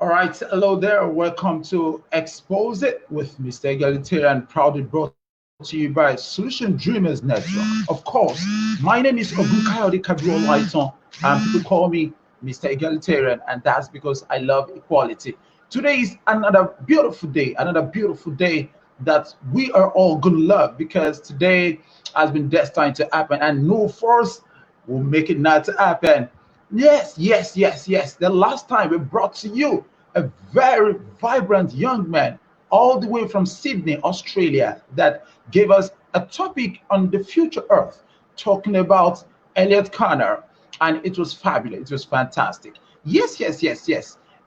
All right, hello there. Welcome to Expose It with Mr. Egalitarian, proudly brought to you by Solution Dreamers Network. Of course, my name is Ogunkayode Kabiru O, and people call me Mr. Egalitarian, and that's because I love equality. Today is another beautiful day that we are all gonna love because today has been destined to happen, and no force will make it not to happen. Yes. The last time we brought to you a very vibrant young man all the way from Sydney, Australia, that gave us a topic on the future Earth, talking about Elliot Connor, and it was fabulous. It was fantastic. Yes.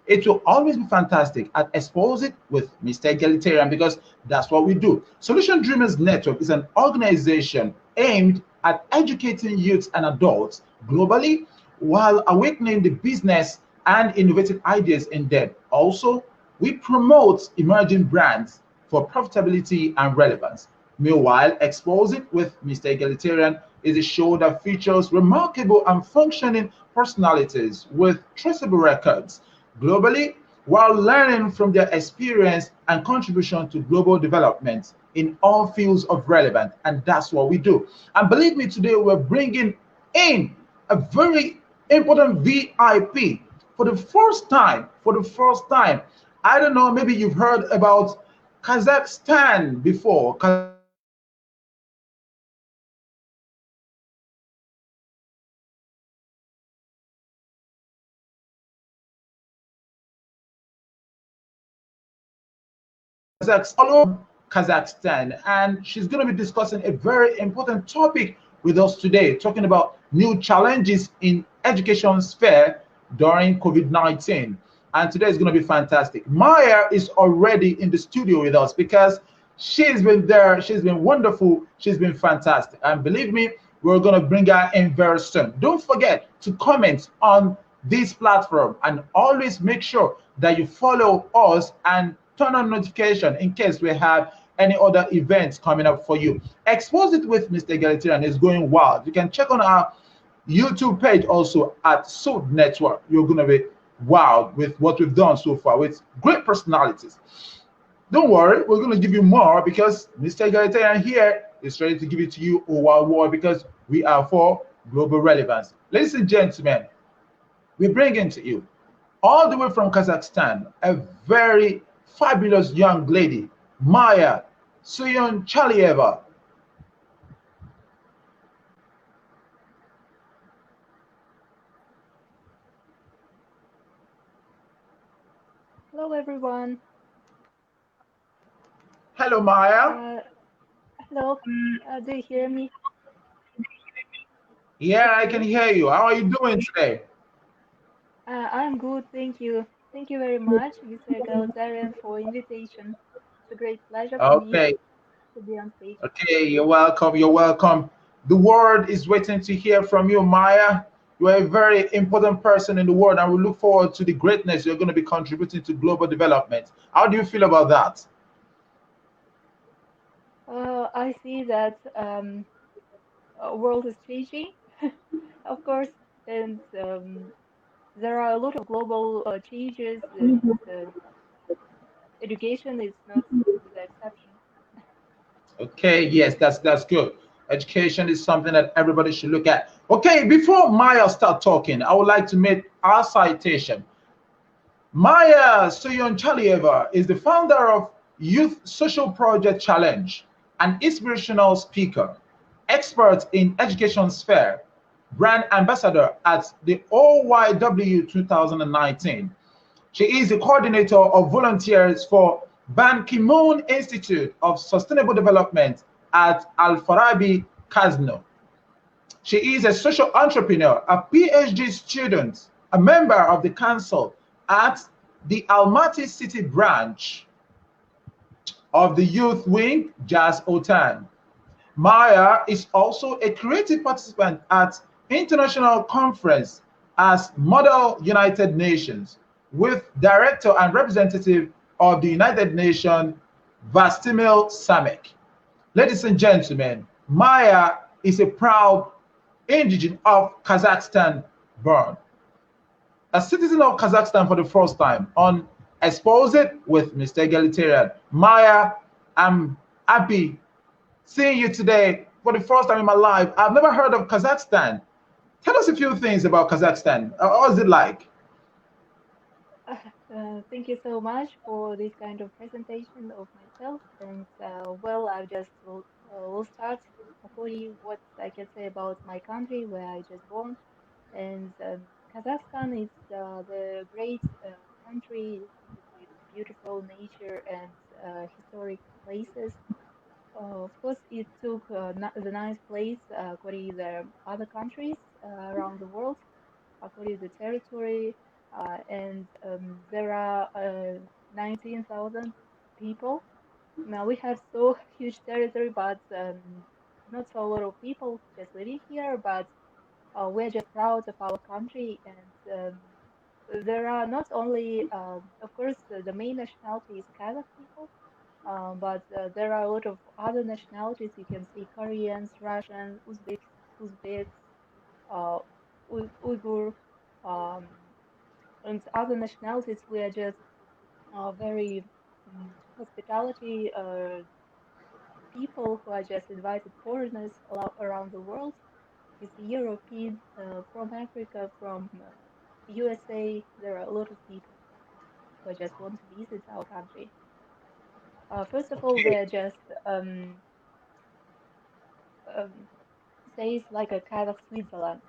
It will always be fantastic at Expose It with Mr. Egalitarian because that's what we do. Solution Dreamers Network is an organization aimed at educating youths and adults globally while awakening the business and innovative ideas in them. Also, we promote emerging brands for profitability and relevance. Meanwhile, Expose It with Mr. Egalitarian is a show that features remarkable and functioning personalities with traceable records globally while learning from their experience and contribution to global development in all fields of relevance. And that's what we do. And believe me, today we're bringing in a very important VIP for the first time. I don't know, maybe you've heard about Kazakhstan before. Kazakhstan is one of the Kazakhstan, and she's going to be discussing a very important topic with us today, talking about new challenges in education sphere during COVID-19. And today is going to be fantastic. Maya is already in the studio with us because she's been there, she's been wonderful, she's been fantastic. And believe me, we're going to bring her in very soon. Don't forget to comment on this platform and always make sure that you follow us and turn on notification in case we have any other events coming up for you. Expose It with Mr. Egalitarian is going wild. You can check on our YouTube page also at Sud Network. You're going to be wild with what we've done so far with great personalities. Don't worry, we're going to give you more because Mr. Egalitarian here is ready to give it to you all war because we are for global relevance. Ladies and gentlemen, we bring into you all the way from Kazakhstan a very fabulous young lady, Maiya Suyunchaliyeva. Hello, everyone. Hello, Maiya. Uh, hello. Do you hear me? Yeah, I can Okay. hear you. How are you doing today? I'm good. Thank you. Thank you very much, Mr. Egalitarian, for invitation. It's a great pleasure for me Okay, to be on stage. okay, you're welcome. You're welcome. The world is waiting to hear from you, Maya. You are a very important person in the world, and we look forward to the greatness you're going to be contributing to global development. How do you feel about that? I see that world is changing, of course, and there are a lot of global changes, and education is not the exception. Okay, yes, that's good. Education is something that everybody should look at. Okay, before Maya start talking, I would like to make our citation. Maiya Suyunchaliyeva is the founder of Youth Social Project Challenge, an inspirational speaker, expert in education sphere, brand ambassador at the OYW 2019. She is the coordinator of volunteers for Ban Ki-moon Institute of Sustainable Development at Al Farabi Kazno. She is a social entrepreneur, a PhD student, a member of the council at the Almaty City branch of the youth wing Jazz Otan. Maya is also a creative participant at international conference as Model United Nations with director and representative of the United Nations Vastimil Samek. Ladies and gentlemen, Maya is a proud indigenous of Kazakhstan born. a citizen of Kazakhstan for the first time on Expose It with Mr. Egalitarian. Maya, I'm happy seeing you today for the first time in my life. I've never heard of Kazakhstan. Tell us a few things about Kazakhstan. What is it like? Thank you so much for this kind of presentation of myself. And well, will start according what I can say about my country where I just born. And Kazakhstan is the great country with beautiful nature and historic places. Of course, it took the nice place according the other countries around the world, according to the territory, and there are 19,000 people. Now we have so huge territory, but not so a lot of people just living here. But we're just proud of our country, and there are not only, of course, the main nationality is Kazakh people, but there are a lot of other nationalities. You can see Koreans, Russian, Uzbeks, uh, Uyghur, um, and other nationalities. We are just very hospitality people who are just invited foreigners around the world. It's European, from Africa, from USA. There are a lot of people who just want to visit our country. First of all, Okay. they're just um, says like a kind of Switzerland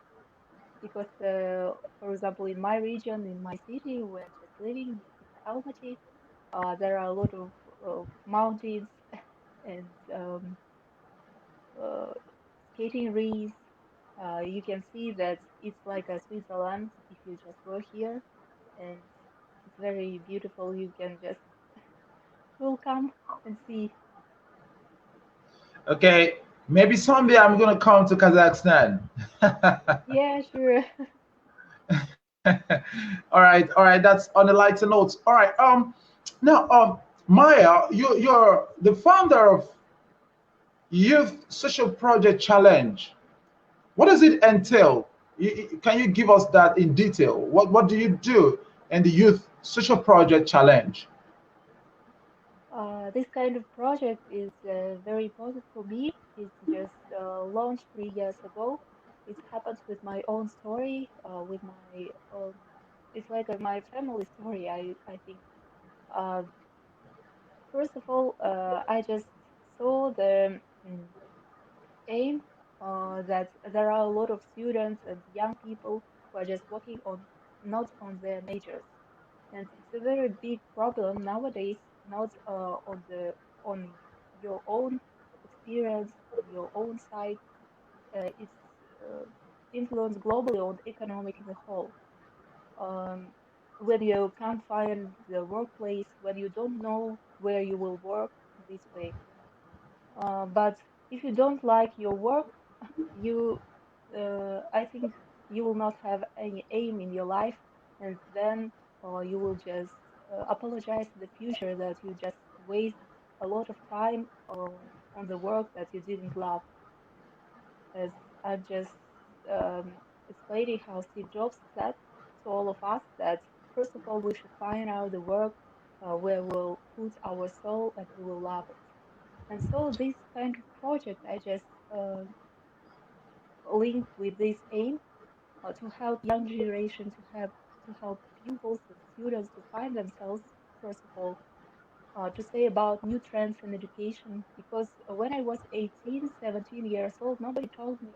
because, for example, in my region, in my city, we're just living, it's Almaty. There are a lot of mountains and uh, skating rinks. You can see that it's like a Switzerland if you just go here, and it's very beautiful. You can just will come and see. Okay. Maybe someday I'm gonna come to Kazakhstan. Yeah, sure. All right. That's on the lighter notes. All right. Now, Maya, you're the founder of Youth Social Project Challenge. What does it entail? Can you give us that in detail? What do you do in the Youth Social Project Challenge? This kind of project is very important for me. It's just launched 3 years ago. It happens with my own story, with my it's like my family story. I think. Uh, First of all, I just saw the aim that there are a lot of students and young people who are just working on not on their majors, and it's a very big problem nowadays. Not on your own experience on your own side. It's uh, influenced globally on economic as a whole. Um, when you can't find the workplace, when you don't know where you will work in this way. But if you don't like your work, you, I think you will not have any aim in your life, and then you will just apologize in the future that you just waste a lot of time on the work that you didn't love. As I'm just explaining how Steve Jobs said to all of us that first of all we should find out the work where we'll put our soul and we will love it. And so this kind of project I just linked with this aim to help young generation to help pupils and students to find themselves first of all, to say about new trends in education because when I was 18, 17 years old, nobody told me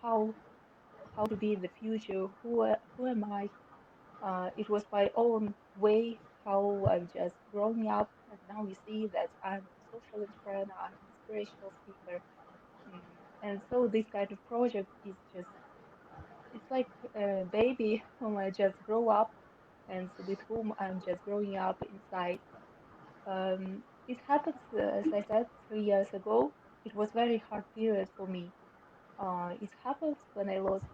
how how to be in the future, who am I. It was my own way how I've just grown up, and now you see that I'm a social entrepreneur, I'm an inspirational speaker. And so this kind of project is just, it's like a baby whom I just grow up and with whom I'm just growing up inside. It happened, as I said, 3 years ago. It was very hard period for me. It happened when I lost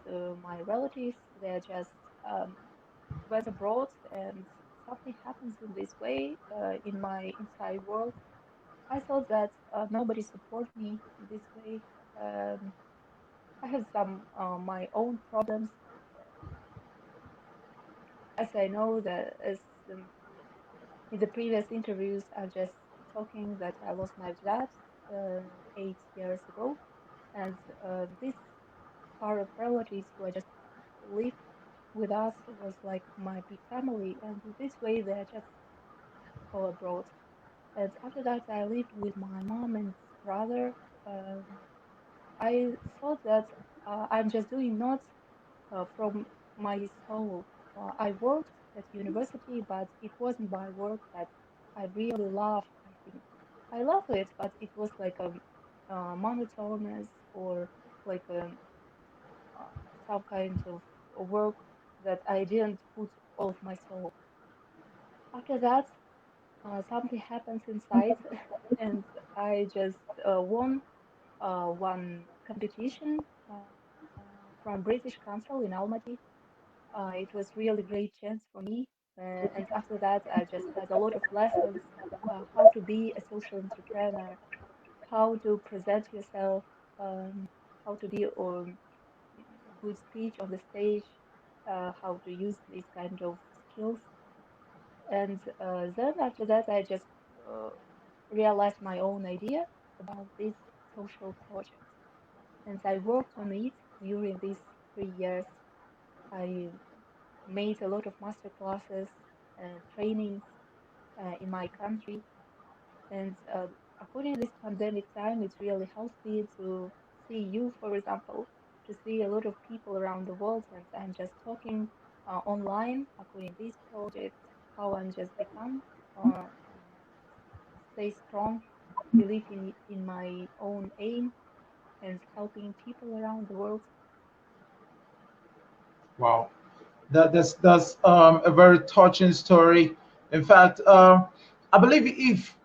my relatives. They just went abroad, and something happens in this way in my inside world. I thought that nobody support me in this way. I have some my own problems, as I know that as um, in the previous interviews, I just talking that I lost my dad 8 years ago, and this part of relatives who I just lived with us was like my big family, and in this way they just go abroad. And after that, I lived with my mom and brother. Um, I thought that I'm just doing not from my soul. I worked at university, but it wasn't my work that I really loved. I think I love it, but it was like a monotonous or like some kind of work that I didn't put all of my soul. After that, something happens inside, and I just won one competition from British Council in Almaty. It was really great chance for me. And after that, I just had a lot of lessons how to be a social entrepreneur, how to present yourself, how to be on good speech on the stage, how to use these kind of skills. And then after that, I just uh, realized my own idea about this social project. And I worked on it during these 3 years. I made a lot of master classes and trainings in my country. And according to this pandemic time, it really helped me to see you, for example, to see a lot of people around the world. And I'm just talking online according to this project, how I'm just become, stay strong, believe in my own aim and helping people around the world. Wow. That's a very touching story. In fact, I believe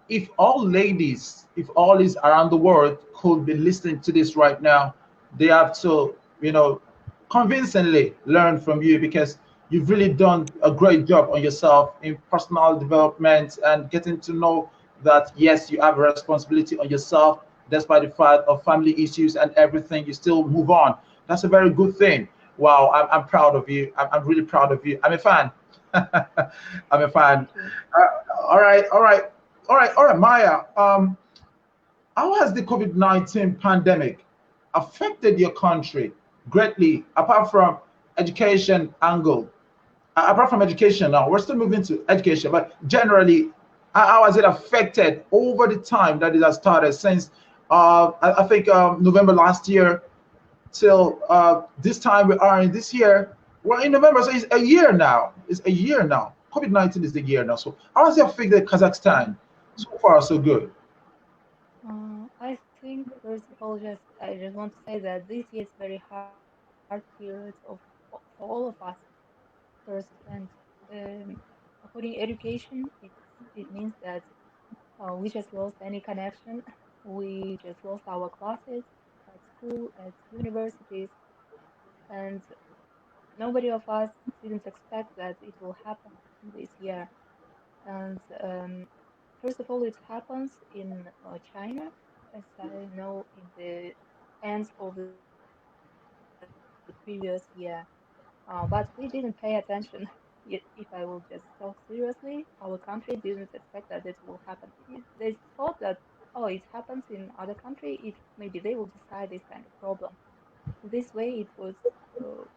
if all ladies, if all ladies around the world could be listening to this right now, they have to, you know, convincingly learn from you because you've really done a great job on yourself in personal development and getting to know that yes, you have a responsibility on yourself despite the fact of family issues and everything. You still move on. That's a very good thing. Wow, I'm proud of you. I'm really proud of you. I'm a fan. I'm a fan. Thank you. All right, all right, all right, all right, Maya. How has the COVID-19 pandemic affected your country greatly, apart from education angle? Apart from education, now we're still moving to education, but generally, how has it affected over the time that it has started since I think November last year till this time we are in this year. We're in November, so it's a year now. It's a year now. COVID-19 is the year now. So how has it affected Kazakhstan? So far, so good. I think first of all, just I just want to say that this year is very hard period for all of us. First, and um, according education, it means that we just lost any connection. We just lost our classes at school, at universities, and nobody of us didn't expect that it will happen this year. And first of all, it happens in China, as I know, in the end of the previous year. But we didn't pay attention. If I will just talk seriously, our country didn't expect that it will happen. They thought that, oh, it happens in other country. If maybe they will decide this kind of problem. This way, it was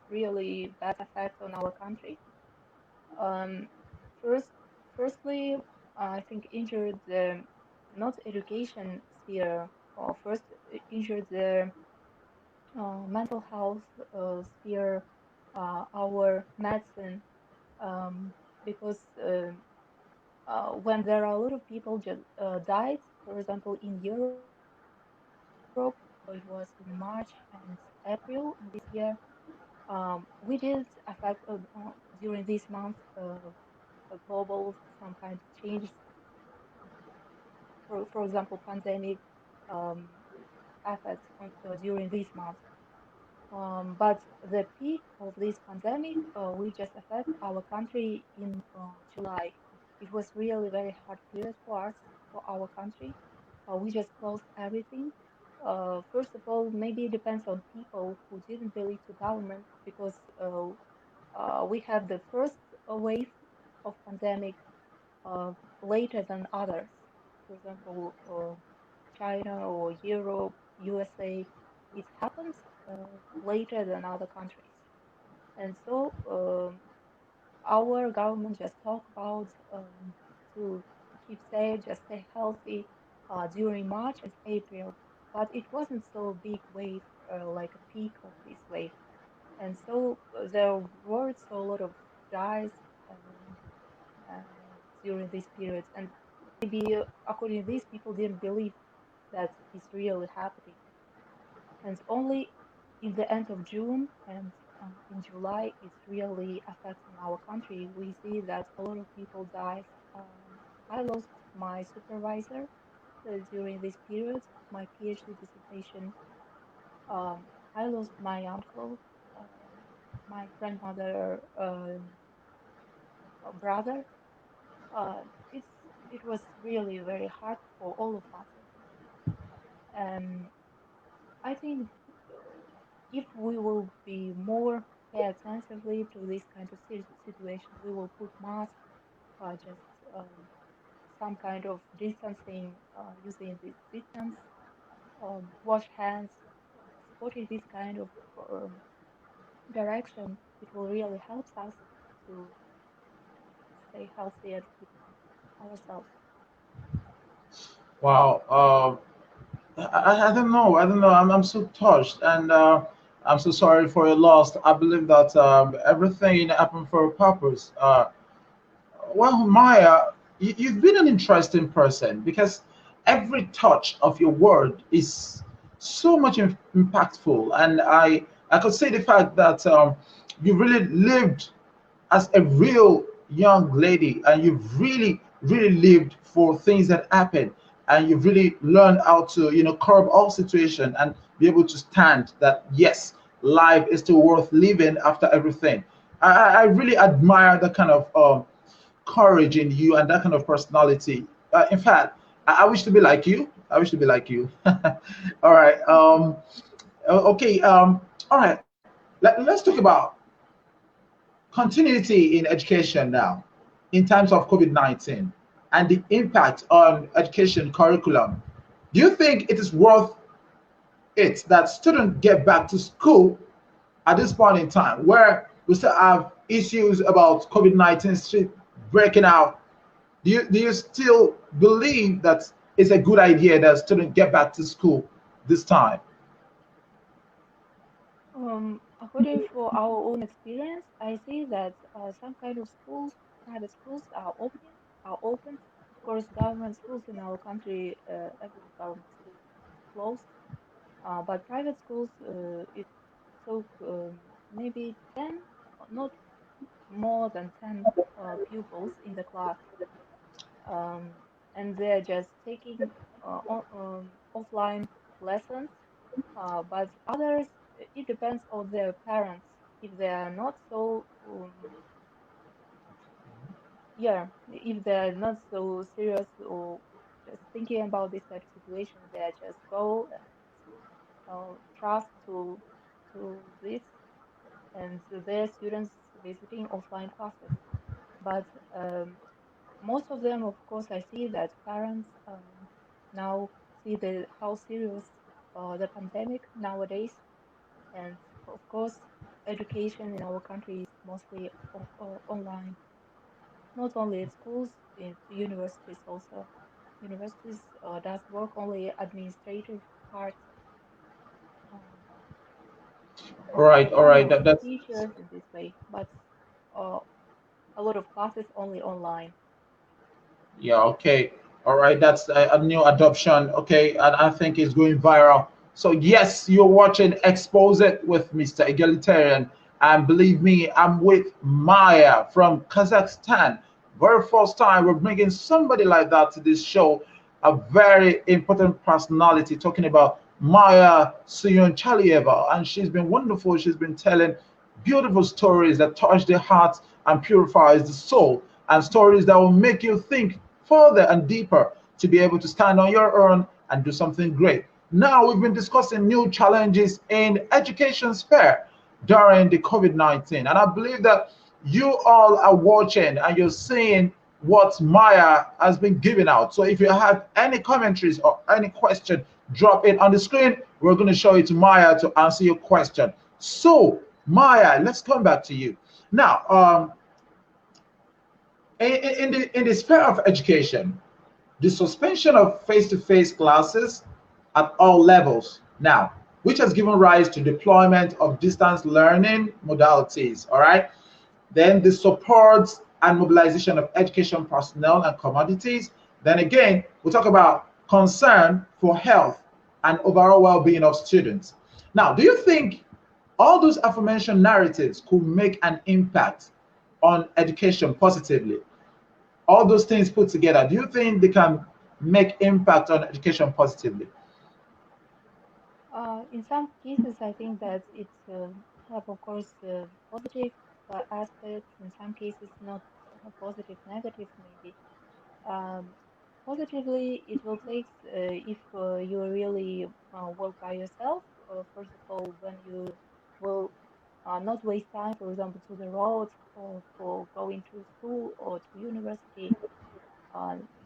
really bad effect on our country. Um, first, firstly, I think injured the not education sphere, or first injured the mental health sphere, our medicine, because when there are a lot of people just died, for example, in Europe, it was in March and April in this year. We did affect during these months a global some kind of changes. For example, pandemic um, affects during these months. But the peak of this pandemic, we just affect our country in July. It was really very hard period for us, for our country. We just closed everything. First of all, maybe it depends on people who didn't believe to government because we have the first a wave of pandemic uh, later than others. For example, China or Europe, USA, it happens later than other countries. And so our government just talk about to keep safe, just stay healthy during March and April. But it wasn't so big wave, like a peak of this wave. And so there were so a lot of dies during these periods. And maybe according to these, people didn't believe that it's really happening. And only in the end of June and in July, it's really affecting our country. We see that a lot of people died. I lost my supervisor during this period of my PhD dissertation. I lost my uncle, my grandmother, brother. Uh, it's it was really very hard for all of us, I think. I think if we will be more pay attentively to this kind of situation, we will put mask, just some kind of distancing, using this distance, wash hands, supporting this kind of direction. It will really help us to stay healthy and keep ourselves. Wow. I don't know. I don't know. I'm so touched, and I'm so sorry for your loss. I believe that everything happened for a purpose. Well, Maya, you've been an interesting person because every touch of your word is so much impactful, and I could say the fact that you really lived as a real young lady, and you've really lived for things that happen, and you've really learned how to curb all situation and be able to stand that yes, life is still worth living after everything. I really admire the kind of courage in you and that kind of personality. In fact, I wish to be like you. I wish to be like you. All right. Okay. All right. Let's talk about continuity in education now in times of COVID-19 and the impact on education curriculum. Do you think it is worth it that students get back to school at this point in time where we still have issues about COVID-19 still breaking out? Do you still believe that it's a good idea that students get back to school this time? According for our own experience, I see that some kind of schools, private schools are opened. Of course, government schools in our country, every government school is closed. But private schools, it took maybe 10, not more than 10 pupils in the class, um, and they're just taking offline lessons. But others, it depends on their parents. If they are not so, yeah, if they're not so serious or just thinking about this kind of situation, they just go and trust to this and their students visiting offline classes. But most of them, of course, I see that parents now see how serious the pandemic nowadays, and of course, education in our country is mostly online. Not only at schools, in universities also. Universities does work only administrative part, um, All kind right. of That's teachers in this way, but uh, a lot of classes only online. yeah, okay. All right, that's a new adoption. Okay, and I think it's going viral. So, yes, you're watching Expose It with Mr. Egalitarian. And believe me, I'm with Maya from Kazakhstan. Very first time we're bringing somebody like that to this show, a very important personality, talking about Maya Suyunchaliyeva. And she's been wonderful. She's been telling beautiful stories that touch the heart and purifies the soul, and stories that will make you think further and deeper to be able to stand on your own and do something great. Now, we've been discussing new challenges in education sphere during the COVID-19, and I believe that you all are watching and you're seeing what Maya has been giving out. So if you have any commentaries or any question, drop it on the screen. We're going to show it to Maya to answer your question. So Maya, let's come back to you now. In the sphere of education, the suspension of face-to-face classes at all levels now, which has given rise to deployment of distance learning modalities, all right? Then the support and mobilization of education personnel and commodities. Then again, we talk about concern for health and overall well-being of students. Now, do you think all those aforementioned narratives could make an impact on education positively? All those things put together, do you think they can make impact on education positively? In some cases, I think that it have, of course, positive aspects. In some cases, not positive, negative, maybe. Um, Positively, it will take if you really work by yourself. First of all, when you will not waste time, for example, to the road or for going to school or to university,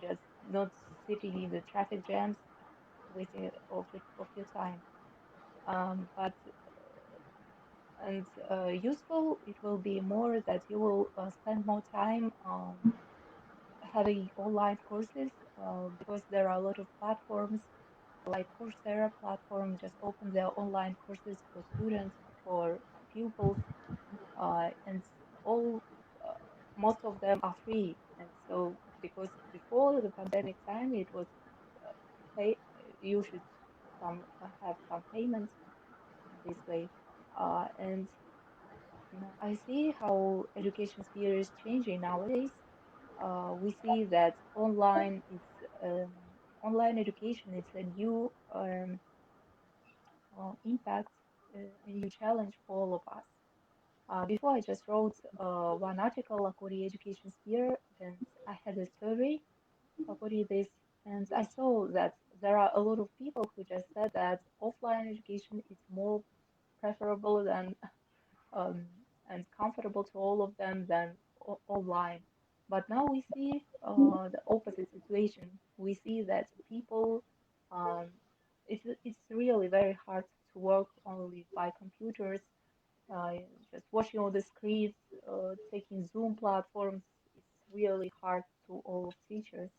just not sitting in the traffic jams, wasting of your time. But and useful, it will be more that you will spend more time having online courses because there are a lot of platforms like Coursera platform just open their online courses for students, for pupils, and all most of them are free. And so, because before the pandemic time, it was pay you should have some payments this way, and I see how education sphere is changing nowadays. We see that um, online education is a new impact, a new challenge for all of us. Before I just wrote one article about the education sphere, and I had a survey about this, and I saw that there are a lot of people who just said that offline education is more preferable than um, and comfortable to all of them than online. But now we see the opposite situation. We see that people, um, it's really very hard to work only by computers, uh, just watching all the screens, taking Zoom platforms. It's really hard to all of teachers.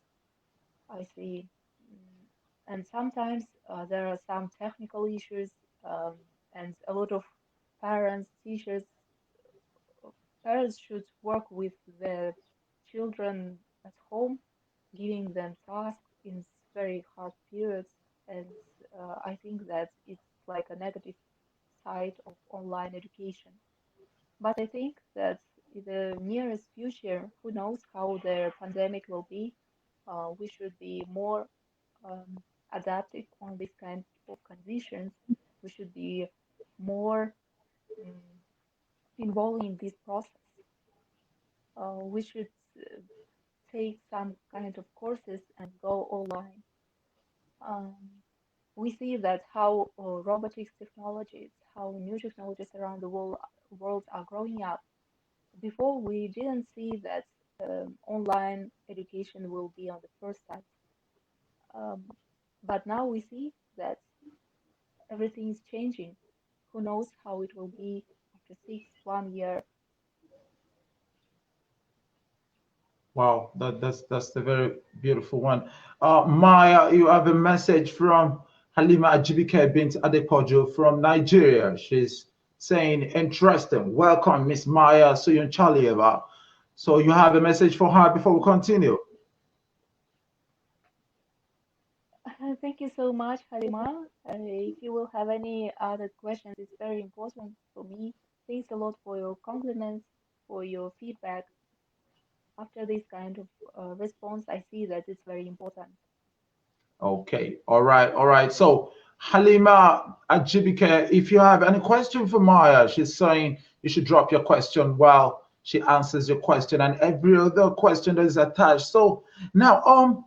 I see. Mm, And sometimes there are some technical issues, and a lot of parents, teachers, parents should work with their children at home, giving them tasks in very hard periods. And I think that it's like a negative side of online education. But I think that in the nearest future, who knows how the pandemic will be, we should be more adaptive on this kind of conditions. We should be more um, involved in this process. We should take some kind of courses and go online. Um, we see that how robotics technologies, how new technologies around the world are growing up. Before, we didn't see that online education will be on the first side. Um, but now we see that everything is changing. Who knows how it will be after 1 year? Wow, that's the very beautiful one. Maya, you have a message from Halima Ajibike bint Adepojo from Nigeria. She's saying, interesting. Welcome, Miss Maya Suyunchaliyeva. So you have a message for her before we continue. Thank you so much, Halima. If you will have any other questions, it's very important for me. Thanks a lot for your compliments, for your feedback. After this kind of response, I see that it's very important. Okay, all right, all right. So Halima Ajibike, if you have any question for Maya, she's saying you should drop your question while she answers your question and every other question that is attached. So now,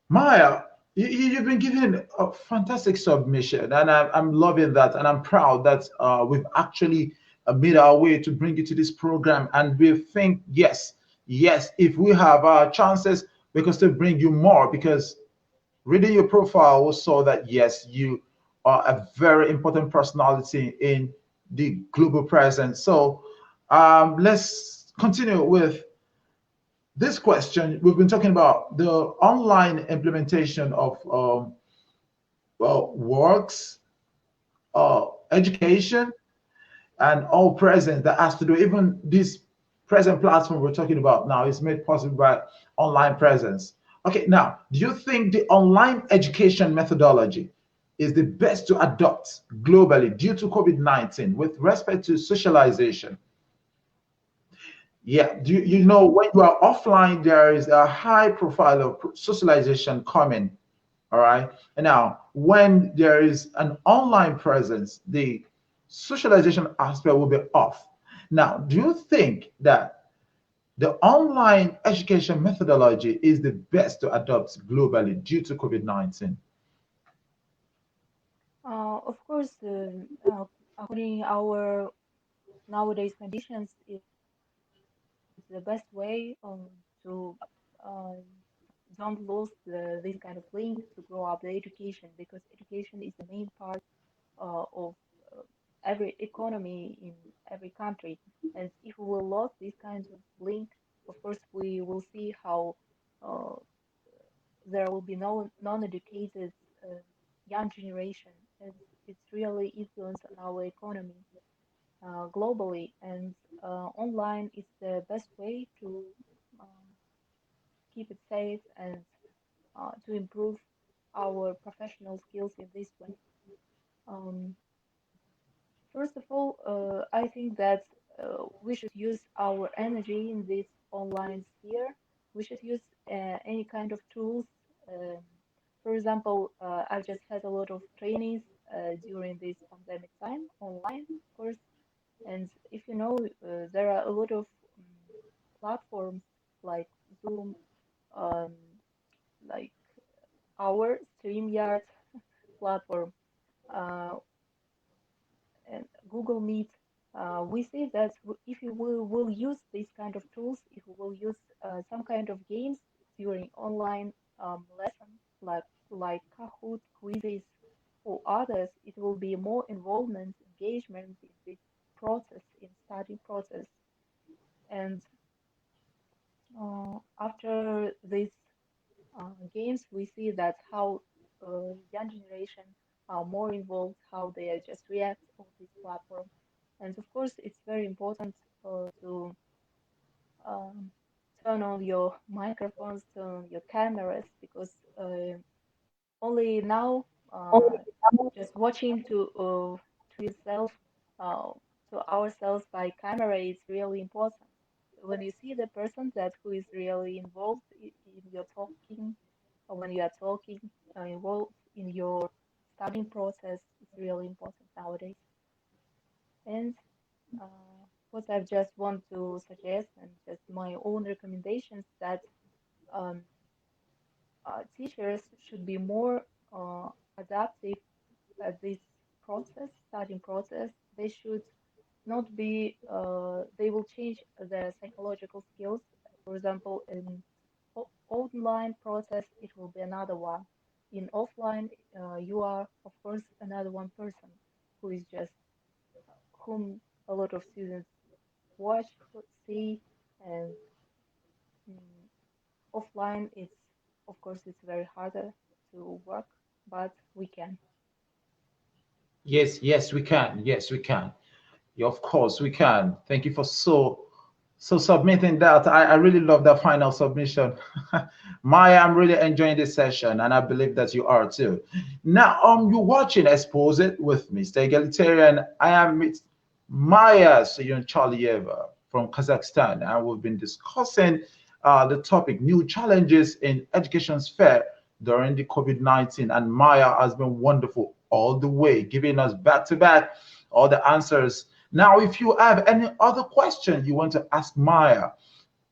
Maya, you've been giving a fantastic submission, and I'm loving that, and I'm proud that we've actually made our way to bring you to this program, and we think yes, if we have chances, we can still bring you more, because reading your profile, we saw that yes, you are a very important personality in the global present. So let's continue with this question. We've been talking about the online implementation of works, education, and all present that has to do, even this present platform we're talking about now is made possible by online presence. Okay, now, do you think the online education methodology is the best to adopt globally due to COVID-19 with respect to socialization? Yeah, you know, when you are offline, there is a high profile of socialization coming. All right. And now, when there is an online presence, the socialization aspect will be off. Now, do you think that the online education methodology is the best to adopt globally due to COVID-19? Of course, according our nowadays conditions, is the best way to uh, don't lose this kind of link to grow up the education, because education is the main part of uh, every economy in every country. And if we will lose this kind of link, of course, we will see how uh, there will be no non-educated uh, young generation, and it's really influence on our economy globally. And online is the best way to um, keep it safe and to improve our professional skills in this way. Um, First of all, I think that we should use our energy in this online sphere. We should use any kind of tools. Um, for example, I've just had a lot of trainings during this pandemic time online, of course. And if you know, there are a lot of platforms like Zoom, um, like our StreamYard platform, uh, and Google Meet. We see that if you will use these kind of tools, if we will use some kind of games during online lessons, like Kahoot, quizzes, or others, it will be more involvement, engagement in this process, in study process. And after these games, we see that how young generation are more involved, how they just react on this platform. And of course, it's very important to um, turn on your microphones, turn on your cameras, because only now, just watching to yourself, uh, to ourselves by camera is really important. When you see the person that who is really involved in your talking, or when you are talking, involved in your studying process, it's really important nowadays. And what I just want to suggest, and just my own recommendations, that um, teachers should be more adaptive at this process, studying process. They should not be, they will change their psychological skills. For example, in online process, it will be another one. In offline, you are, of course, another one person who is just whom a lot of students watch, see, and mm, offline, it's, of course, it's very harder to work, but we can. Yes, we can. Yes, we can. Yeah, of course, we can. Thank you for so submitting that. I really love that final submission. Maya, I'm really enjoying this session, and I believe that you are too. Now, you're watching Expose It with Mr. Egalitarian. I am Maya Suyunchaliyeva from Kazakhstan, and we've been discussing the topic new challenges in education sphere during the COVID-19. And Maya has been wonderful all the way, giving us back to back all the answers. Now, if you have any other question you want to ask Maya,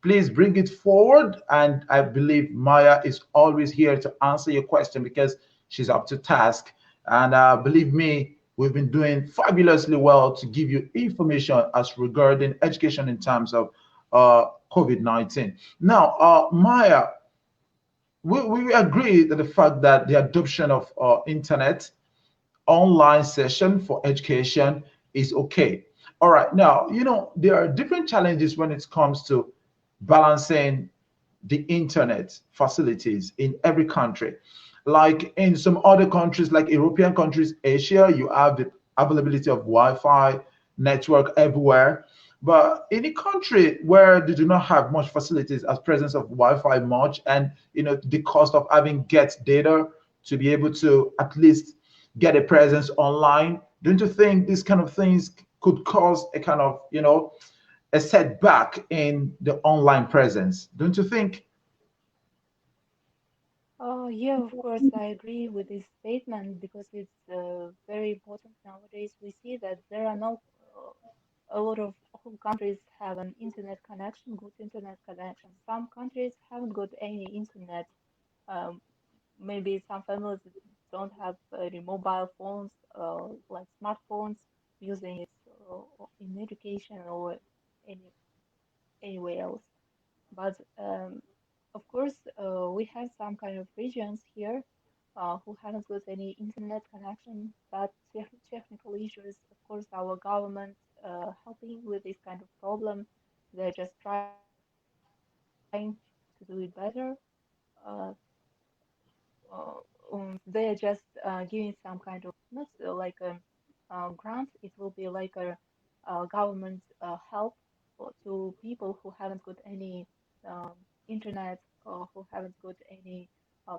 please bring it forward. And I believe Maya is always here to answer your question because she's up to task. And believe me, We've been doing fabulously well to give you information as regarding education in terms of COVID-19. Now, Maya, we agree that the fact that the adoption of internet online session for education is okay. All right. Now, there are different challenges when it comes to balancing the internet facilities in every country. Like in some other countries, like European countries, Asia, you have the availability of Wi-Fi network everywhere. But in a country where they do not have much facilities as presence of Wi-Fi much, and the cost of having get data to be able to at least get a presence online, don't you think these kind of things could cause a kind of a setback in the online presence? Don't you think? Yeah, of course, I agree with this statement because it's very important nowadays. We see that there are no a lot of whole countries have an internet connection, good internet connection. Some countries haven't got any internet. Um, Maybe some families don't have any mobile phones, like smartphones, using it in education or any anywhere else. But of course, we have some kind of regions here who haven't got any internet connection, but technical issues. Of course, our government helping with this kind of problem. They're just trying to do it better. Uh, they are just giving some kind of not like a grant. It will be like a government help to people who haven't got any um, internet or who haven't got any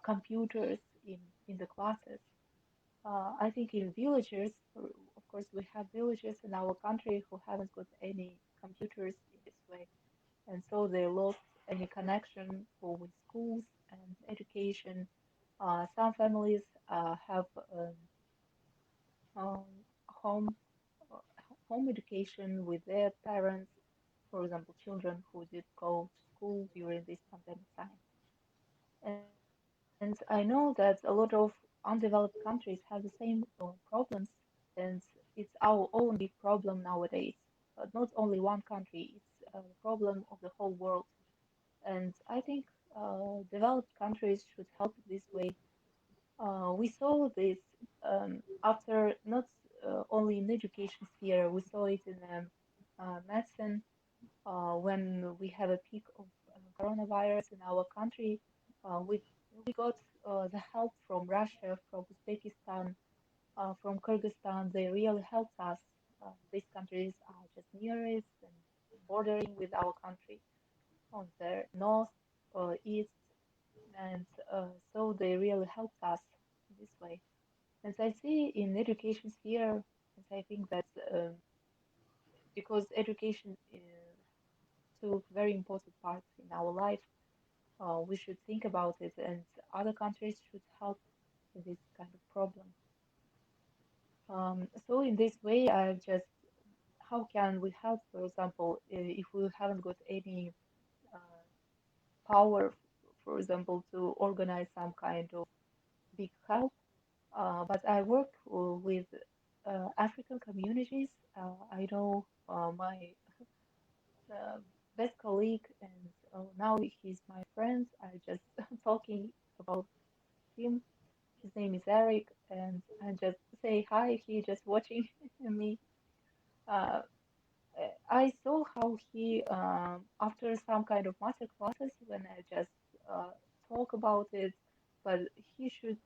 computers in the classes. I think in villages, of course, we have villages in our country who haven't got any computers in this way, and so they lost any connection with schools and education. Some families have um, home uh, home education with their parents, for example, children who did go to school during this pandemic time. And I know that a lot of undeveloped countries have the same problems, and it's our own big problem nowadays. Not only one country, it's a problem of the whole world. And I think developed countries should help this way. We saw this after not only in education sphere, we saw it in medicine when we have a peak of coronavirus in our country. We got the help from Russia, from Uzbekistan, from Kyrgyzstan. They really helped us. These countries are just nearest and bordering with our country on the north or east, and so they really helped us this way. And I see in education sphere, and I think that because education took very important part in our life, we should think about it, and other countries should help with this kind of problem. So in this way, I just how can we help? For example, if we haven't got any uh, power, for example, to organize some kind of big help. But I work with African communities. I know my uh, best colleague, and now he's my friend. I just talking about him. His name is Eric, and I just say hi. He just watching me. Uh, I saw how he, after some kind of master classes, when I just uh, talk about it, but he should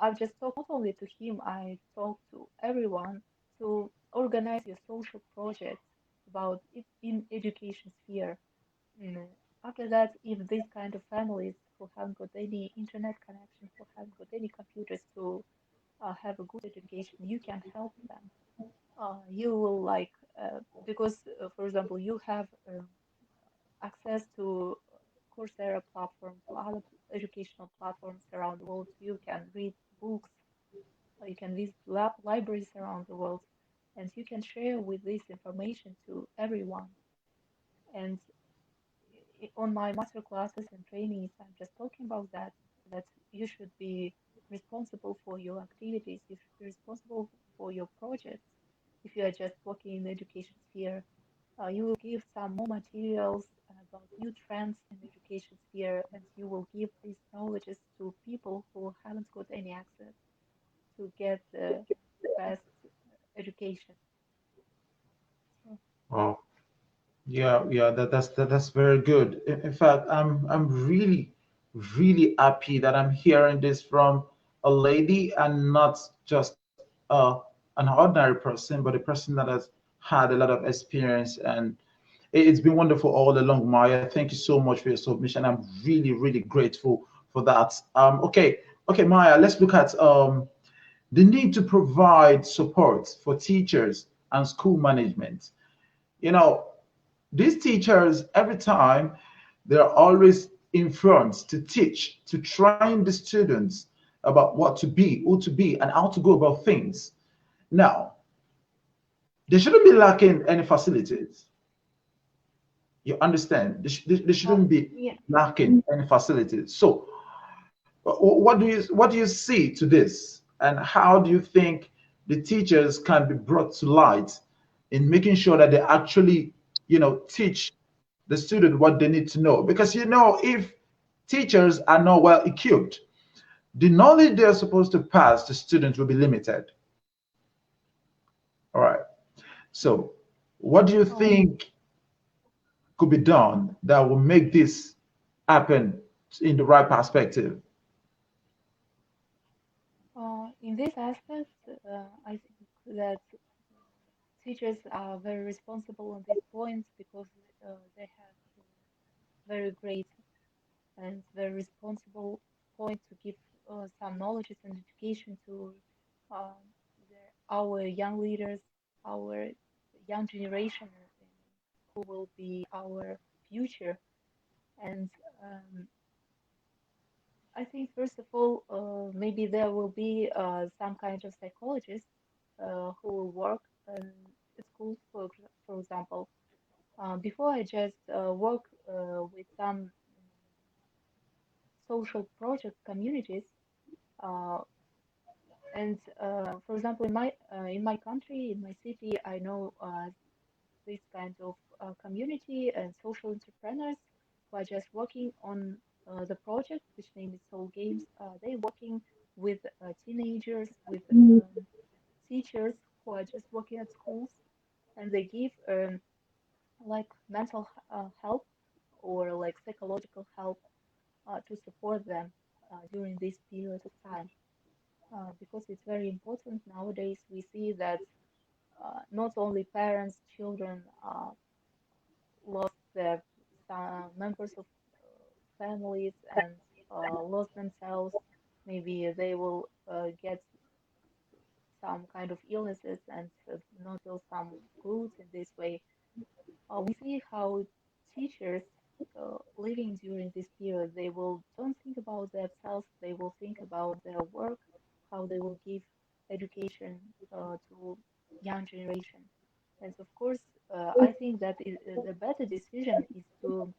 I've just talked not only to him, I talked to everyone to organize your social projects about it in education sphere. Mm. After that, if these kind of families who haven't got any internet connection, who haven't got any computers to have a good education, you can help them. You will like because, for example, you have access to Coursera platform, to other educational platforms around the world. You can read books, you can visit libraries around the world, and you can share with this information to everyone. And on my master classes and trainings, I'm just talking about that, that you should be. responsible for your activities, if you're responsible for your projects, if you are just working in the education sphere, you will give some more materials about new trends in the education sphere, and you will give these knowledges to people who haven't got any access to get the best education. So, Wow. Yeah, yeah, that's very good. In fact, I'm really, really happy that I'm hearing this from a lady and not just an ordinary person, but a person that has had a lot of experience. And it's been wonderful all along, Maya. Thank you so much for your submission. I'm really, really grateful for that. Okay, Maya. Let's look at the need to provide support for teachers and school management. You know, these teachers, every time, they're always in front to teach, to train the students about what to be, who to be, and how to go about things. Now, they shouldn't be lacking any facilities. You understand? They shouldn't be yeah. lacking any facilities. So, what do you see to this, and how do you think the teachers can be brought to light in making sure that they actually, teach the student what they need to know? Because if teachers are not well equipped, the knowledge they are supposed to pass to students will be limited. All right. So, what do you Um, think could be done that will make this happen in the right perspective? in this aspect, I think that teachers are very responsible on these points because they have very great and very responsible point to give some knowledge and education to um, our young leaders, our young generation, who will be our future. And um, I think, first of all, maybe there will be some kind of psychologist who will work at schools, for example. Before I just work with some social project communities, uh, and for example, in my country, in my city, I know this kind of community and social entrepreneurs who are just working on the project, which name is Soul Games. They working with teenagers, with teachers who are just working at schools, and they give like mental help or like psychological help to support them during this period of time. Because it's very important nowadays. We see that not only parents, children lost their members of families and lost themselves. Maybe they will get some kind of illnesses and not feel some good in this way. We see how teachers living during this period, they will don't think about themselves, they will think about their work, how they will give education to young generation. And of course, I think that the better decision is to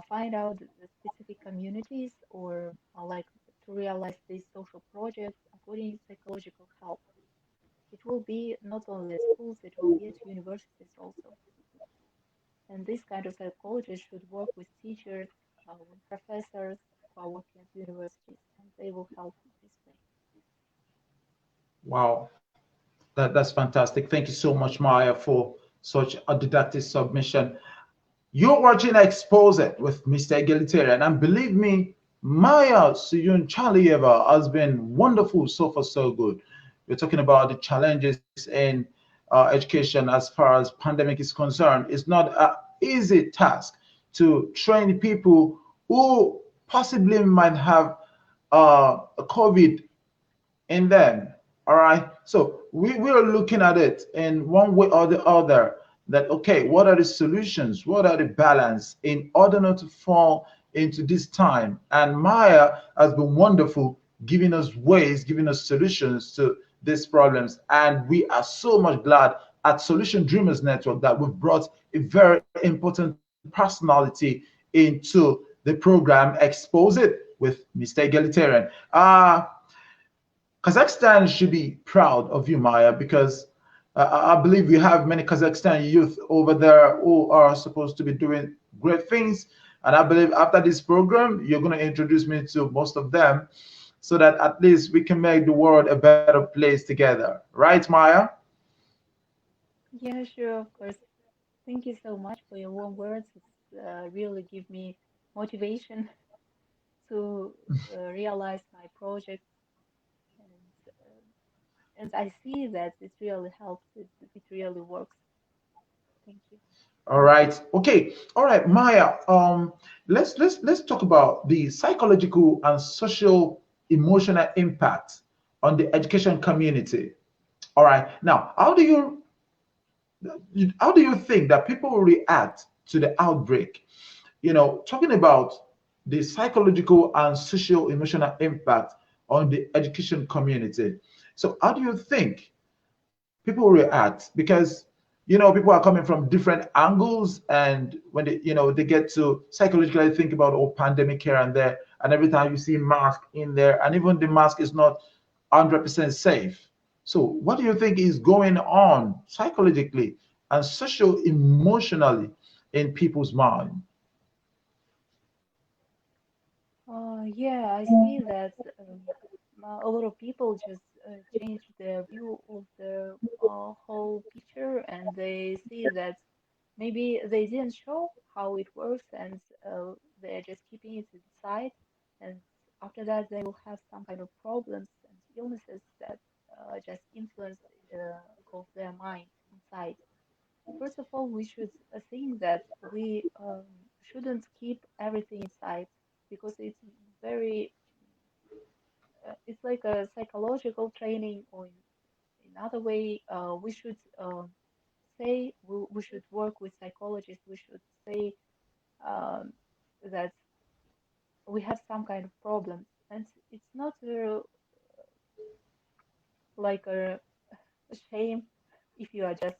find out the specific communities or like to realize these social projects according to psychological help. It will be not only at schools, it will be at universities also. And this kind of psychologists should work with teachers, with professors who are working at universities, and they will help in this way. Wow. That's fantastic. Thank you so much, Maya, for such a didactic submission. You're watching Expose It with Mr. Egalitarian, and believe me, Maya Suyunchaliyeva has been wonderful so far, so good. We're talking about the challenges in education as far as pandemic is concerned. It's not an easy task to train people who possibly might have a COVID in them. All right. So we are looking at it in one way or the other that, okay, what are the solutions? What are the balance in order not to fall into this time? And Maya has been wonderful giving us ways, giving us solutions to these problems. And we are so much glad at Solution Dreamers Network that we've brought a very important personality into the program Expose It with Mr. Egalitarian. Kazakhstan should be proud of you, Maya, because I believe you have many Kazakhstan youth over there who are supposed to be doing great things. And I believe after this program, you're going to introduce me to most of them so that at least we can make the world a better place together. Right, Maya? Yeah, sure, of course. Thank you so much for your warm words. It's really give me motivation to realize my project, and and I see that it really helps. It really works. Thank you. All right. Okay. All right, Maya. Let's talk about the psychological and social emotional impact on the education community. All right. Now, how do you think that people will react to the outbreak? Talking about the psychological and social emotional impact on the education community. So, how do you think people will react? Because people are coming from different angles, and when they get to psychologically think about pandemic here and there, and every time you see mask in there, and even the mask is not 100% safe. So what do you think is going on psychologically and social emotionally in people's mind? Yeah, I see that a lot of people just change their view of the whole picture, and they see that maybe they didn't show how it works, and they're just keeping it inside, and after that they will have some kind of problems and illnesses that just influence of their mind inside. First of all, we should think that we shouldn't keep everything inside because it's very, it's like a psychological training, or in another way, we should say we should work with psychologists. We should say um, that we have some kind of problem, and it's not like a shame if you are just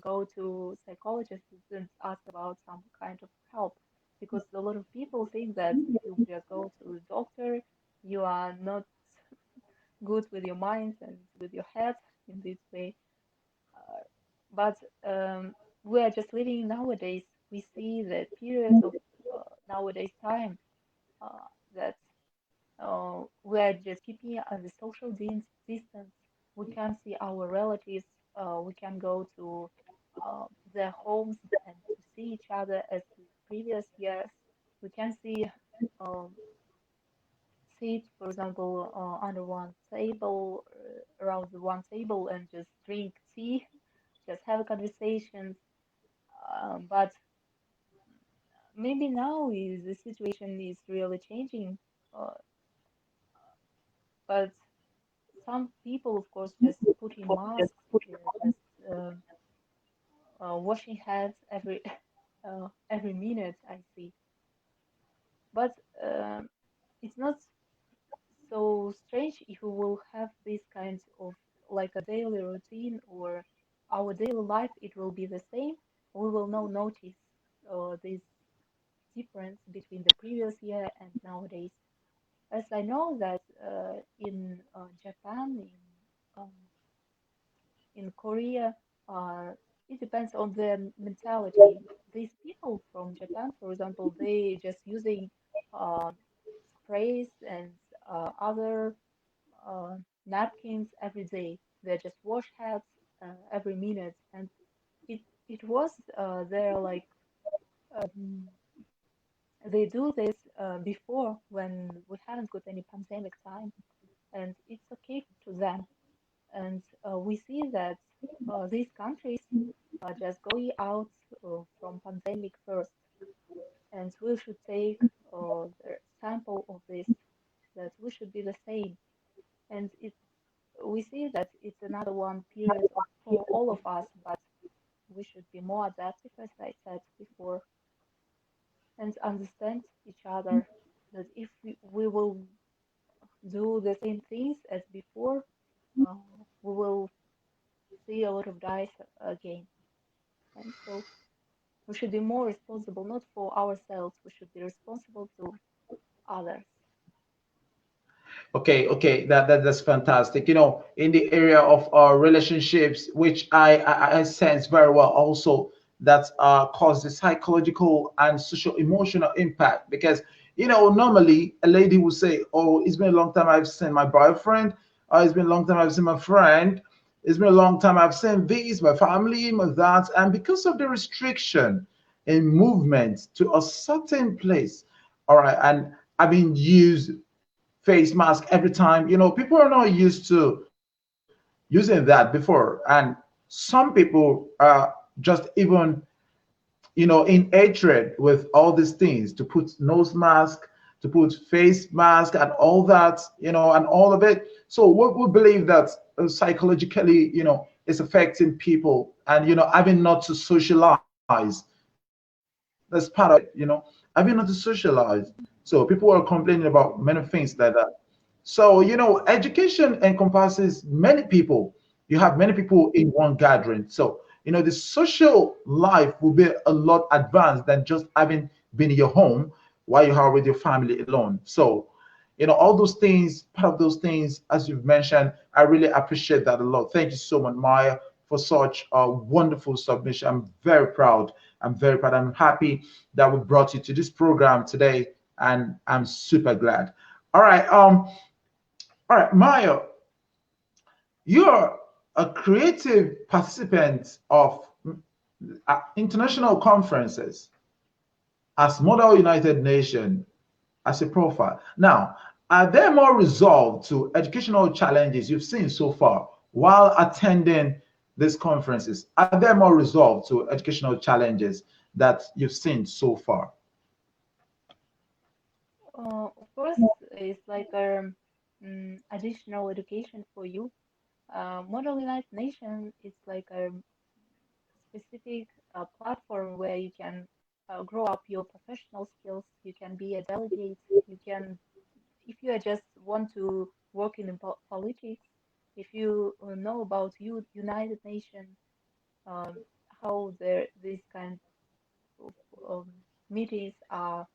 go to psychologist and ask about some kind of help, because a lot of people think that if you just go to the doctor, you are not good with your mind and with your head in this way. Uh, but we are just living nowadays. We see the period of nowadays time uh, that we are just keeping the social distance. We can see our relatives. We can go to their homes and to see each other as in previous years. We can see um, sit, for example, under one table, around the one table, and just drink tea, just have conversations. But maybe now is the situation is really changing. Uh, but some people, of course, just putting masks, just washing hands every minute. I see, but it's not so strange if we will have this kind of like a daily routine, or our daily life. It will be the same. We will not notice this difference between the previous year and nowadays. As I know that in Japan, um, in Korea, it depends on their mentality. These people from Japan, for example, they just using uh, sprays and other uh, napkins every day. They just wash hands every minute, and it it was their like um, they do this before when we haven't got any pandemic time, and it's okay to them. And we see that these countries are just going out from pandemic first, and we should take the sample of this, that we should be the same. And we see that it's another one period of for all of us, but we should be more adaptive, as I said before, and understand each other. That if we will do the same things as before, uh, we will see a lot of dies again. And so we should be more responsible, not for ourselves. We should be responsible to others. Okay, that's fantastic. In the area of relationships, which I sense very well also, that causes psychological and social emotional impact. Because normally a lady will say, "Oh, it's been a long time I've seen my boyfriend. It's been a long time I've seen my friend. It's been a long time I've seen this, my family, my that." And because of the restriction in movement to a certain place, all right, and having used face mask every time. People are not used to using that before, and some people are just even in hatred with all these things, to put nose mask, to put face mask, and all that, and all of it. So we believe that psychologically, it's affecting people, and having not to socialize. That's part of it. Having not to socialize. So people are complaining about many things like that. So, education encompasses many people. You have many people in one gathering. So, the social life will be a lot advanced than just having been in your home while you are with your family alone. So, all those things, part of those things, as you've mentioned, I really appreciate that a lot. Thank you so much, Maya, for such a wonderful submission. I'm very proud. I'm very proud. I'm happy that we brought you to this program today, and I'm super glad. All right. All right, Maya, you're a creative participant of international conferences as Model United Nation as a profile. Now, are there more resolved to educational challenges you've seen so far while attending these conferences? Are there more resolved to educational challenges that you've seen so far? Of course, it's like additional education for you. Model United Nation is like a specific platform where you can grow up your professional skills. You can be a delegate. You can, if you are just want to work in politics, if you know about United Nations, um, how this kind of meetings are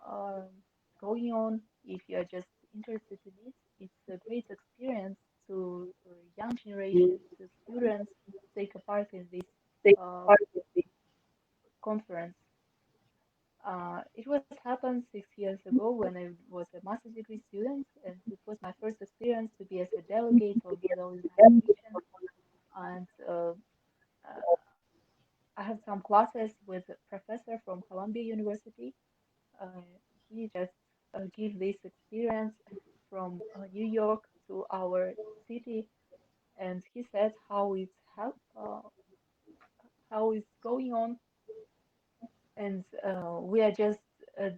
um, going on. If you are just interested in it, it's a great experience to young generation, to students take a part in this uh, conference. It was happened 6 years ago when I was a master's degree student, and it was my first experience to be as a delegate on Model United Nations. And I had some classes with a professor from Columbia University. Uh, he just give this experience from New York to our city, and he said how it's going on, and we are just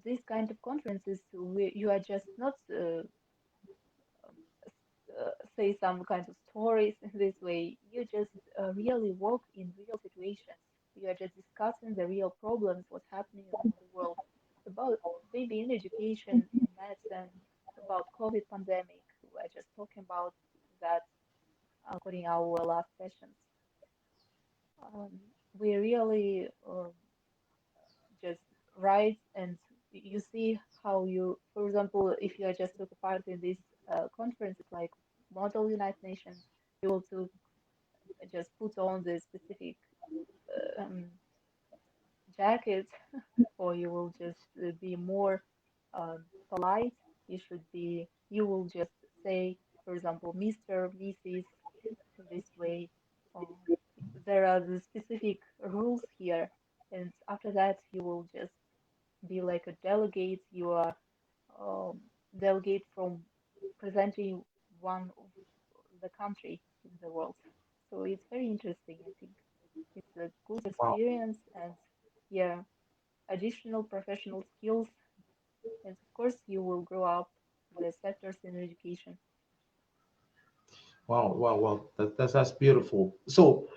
this kind of conferences. You are just not say some kind of stories in this way. You just really work in real situations. You are just discussing the real problems, what's happening around the world, about maybe in education, in medicine, about COVID pandemic. We are just talking about that according our last sessions. Um, we really just write and you see how you, for example, if you are just took part in this conference like Model United Nations, you will to just put on the specific jacket, or you will just be more polite. You will just say, for example, Mr., Mrs. This way. Um, there are the specific rules here, and after that, you will just be like a delegate. You are um, delegate from presenting one of the country in the world. So it's very interesting, I think. It's a good Wow. experience and yeah, additional professional skills. And of course, you will grow up the sectors in education. Wow. That's beautiful. So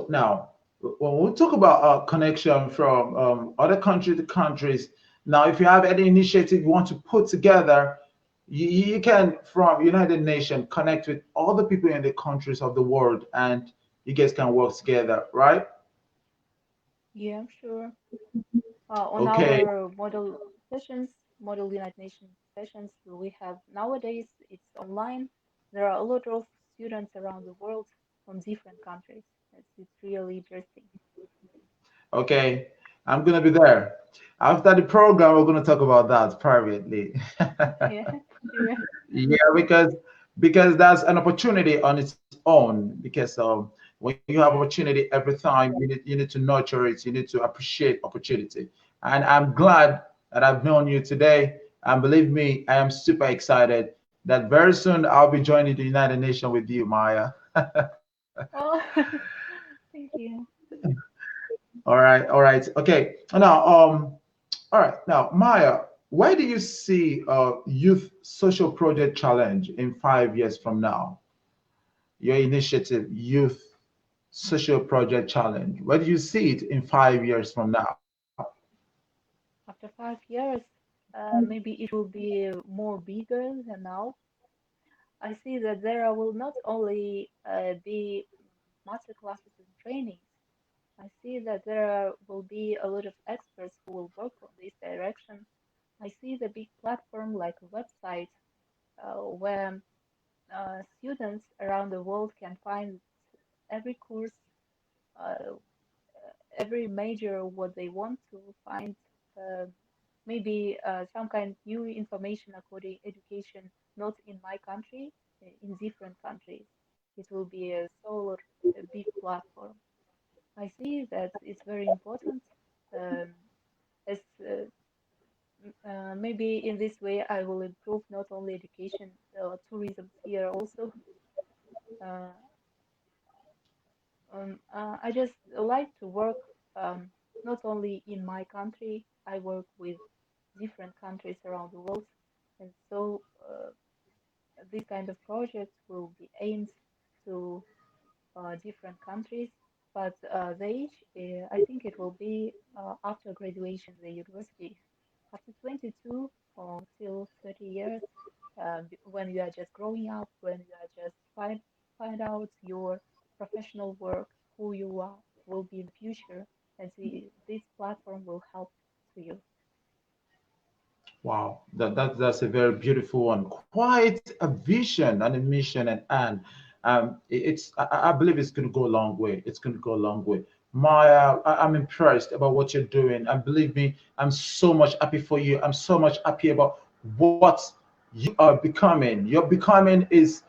now, when we talk about connection from other country to countries, now if you have any initiative you want to put together, you can from United Nations connect with all the people in the countries of the world, and you guys can work together, right? Yeah, sure. On Okay. our model sessions, Model United Nations sessions we have nowadays, it's online. There are a lot of students around the world from different countries. It's really interesting. Okay, I'm gonna be there. After the program, we're gonna talk about that privately. Yeah, sure. Yeah, because that's an opportunity on its own. Because when you have Yeah. opportunity every time, you need to nurture it. You need to appreciate opportunity. And I'm glad that I've known you today. And believe me, I am super excited that very soon I'll be joining the United Nations with you, Maya. Oh, thank you. All right, okay. Now, all right, now, Maya, where do you see Youth Social Project Challenge in 5 years from now? Your initiative, Youth Social Project Challenge. Where do you see it in 5 years from now? After 5 years, maybe it will be more bigger than now. I see that there will not only be master classes and trainings. I see that there will be a lot of experts who will work on this direction. I see the big platform like a website where students around the world can find every course, uh, every major what they want to find. Uh, Maybe some kind of new information according education, not in my country, in different countries. It will be a big platform. I see that it's very important. Um, as Maybe in this way, I will improve not only education, tourism here also. Uh, I just like to work not only in my country. I work with different countries around the world, and so this kind of project will be aimed to different countries. But the age, I think it will be after graduation, the university, after 22 or till 30 years, when you are just growing up, when you are just find out your professional work, who you are, will be in the future, and this platform will help to you. Wow, that's a very beautiful one. Quite a vision and a mission, and I believe it's going to go a long way. It's going to go a long way. Maya, I'm impressed about what you're doing, and believe me, I'm so much happy for you. I'm so much happy about what you are becoming. Your becoming is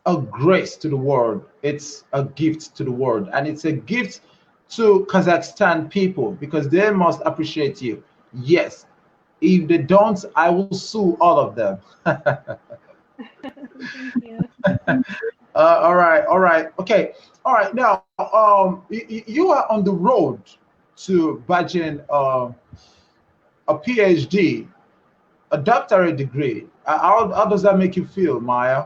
a grace to the world. It's a gift to the world, and it's a gift to Kazakhstan people because they must appreciate you. Yes, if they don't, I will sue all of them. Thank you. All right, all right, okay, all right. Now, you are on the road to badging a PhD, a doctorate degree. How does that make you feel, Maya?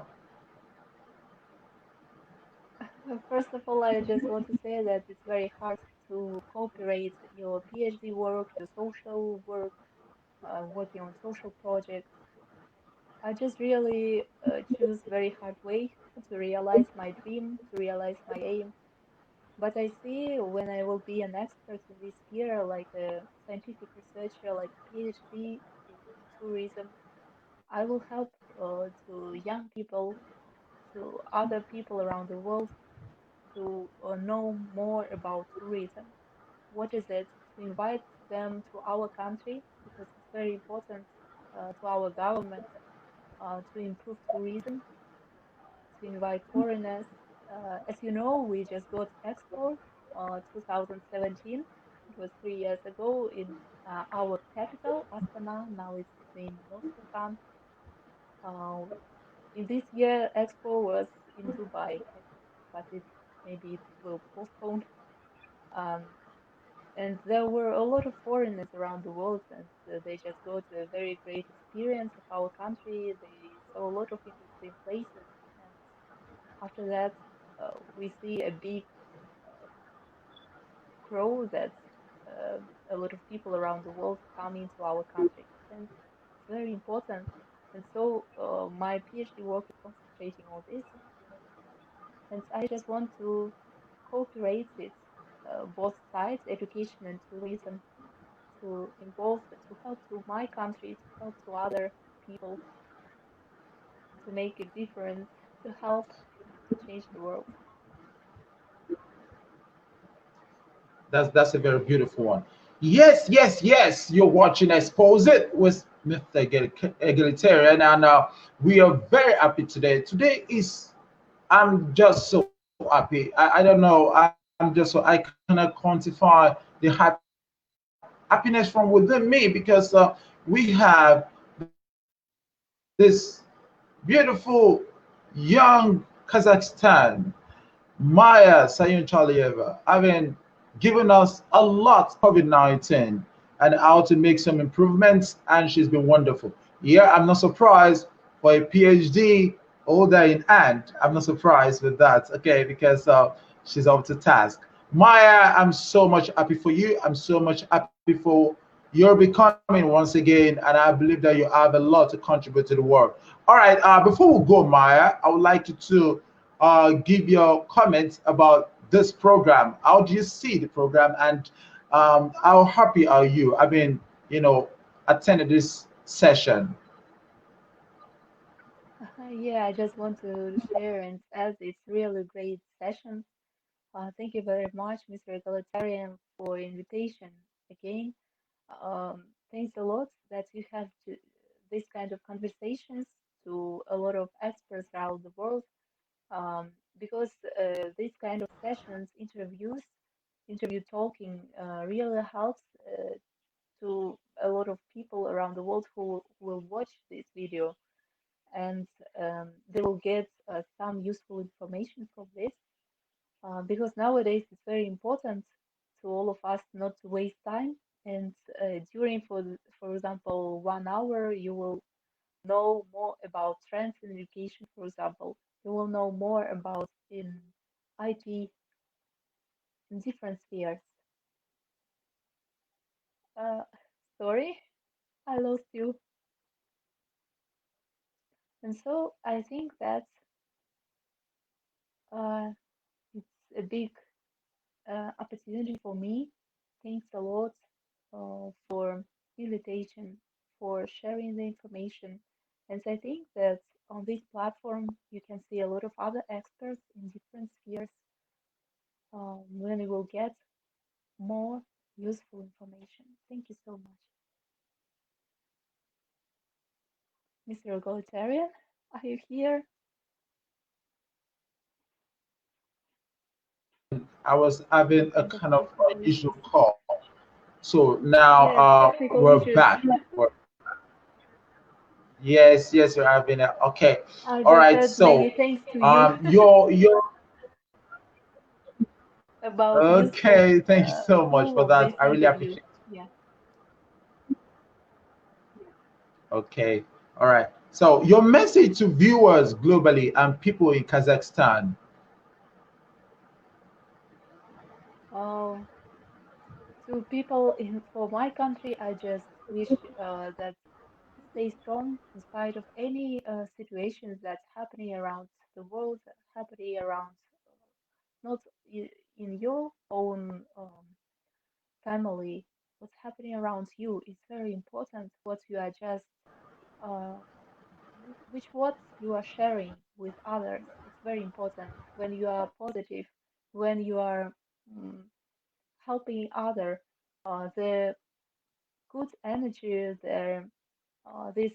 First of all, I just want to say that it's very hard to cooperate your PhD work, your social work, working on social projects. I just really choose very hard way to realize my dream, to realize my aim. But I see when I will be an expert in this sphere, like a scientific researcher, like a PhD in tourism, I will help to young people, to other people around the world to know more about tourism. What is it? To invite them to our country because it's very important to our government to improve tourism, to invite foreigners. As you know, we just got Expo 2017. It was 3 years ago in our capital, Astana. Now it's named Nur Sultan. Uh, in this year, Expo was in Dubai, I think, but it maybe it will postpone. Um, and there were a lot of foreigners around the world, and they just got a very great experience of our country. They saw a lot of interesting places, and after that, we see a big uh, growth that uh, a lot of people around the world come into our country, and it's very important. And so, my PhD work is concentrating on this, and I just want to cooperate it, both sides, education and tourism, to involve to help to my country, to help to other people to make a difference, to help to change the world. That's a very beautiful one. Yes, yes, yes. You're watching Expose It with Mr. Egalitarian, and we are very happy today. Today is I'm just so happy. I don't know. I'm just so I cannot quantify the happiness from within me because we have this beautiful young Kazakhstan, Maiya Suyunchaliyeva, having given us a lot COVID-19 and how to make some improvements, and she's been wonderful. Yeah, I'm not surprised for a PhD holder in hand. I'm not surprised with that, okay, because she's up to task. Maya, I'm so much happy for you. I'm so much happy for your becoming once again, and I believe that you have a lot to contribute to the world. All right, before we go, Maya, I would like you to give your comments about this program. How do you see the program, and how happy are you? I mean, you know, attended this session. Yeah, I just want to share and as it's really great session. Thank you very much, Mr. Egalitarian, for invitation again. Thanks a lot that you have to, this kind of conversations to a lot of experts around the world, because this kind of sessions, interviews, interview talking really helps to a lot of people around the world who will watch this video, and they will get some useful information from this, because nowadays it's very important to all of us not to waste time. And during, for example, 1 hour, you will know more about trends in education, for example. You will know more about in IT, in different spheres. Uh, Sorry, I lost you. And so I think that uh, it's a big opportunity for me. Thanks a lot for invitation, for sharing the information. And I think that on this platform, you can see a lot of other experts in different spheres, when you will get more useful information. Thank you so much. Mr. Egalitarian, are you here? I was having a Kind of kind of technical issue issues. call, so now Yes, technical we're issues. back. Yes, yes, you're having it. Okay, I all just right. said So, many thanks to you your about okay. useful Thank you so much for tool that. of I this really appreciate. interview. Yeah, Okay. All right. So your message to viewers globally and people in Kazakhstan. uh, to people in for my country, I just wish that stay strong in spite of any situations that's happening around the world, happening around not in your own family. What's happening around you is very important. What you are just uh, which what you are sharing with others. It's very important when you are positive, when you are mm, helping other. The good energy, these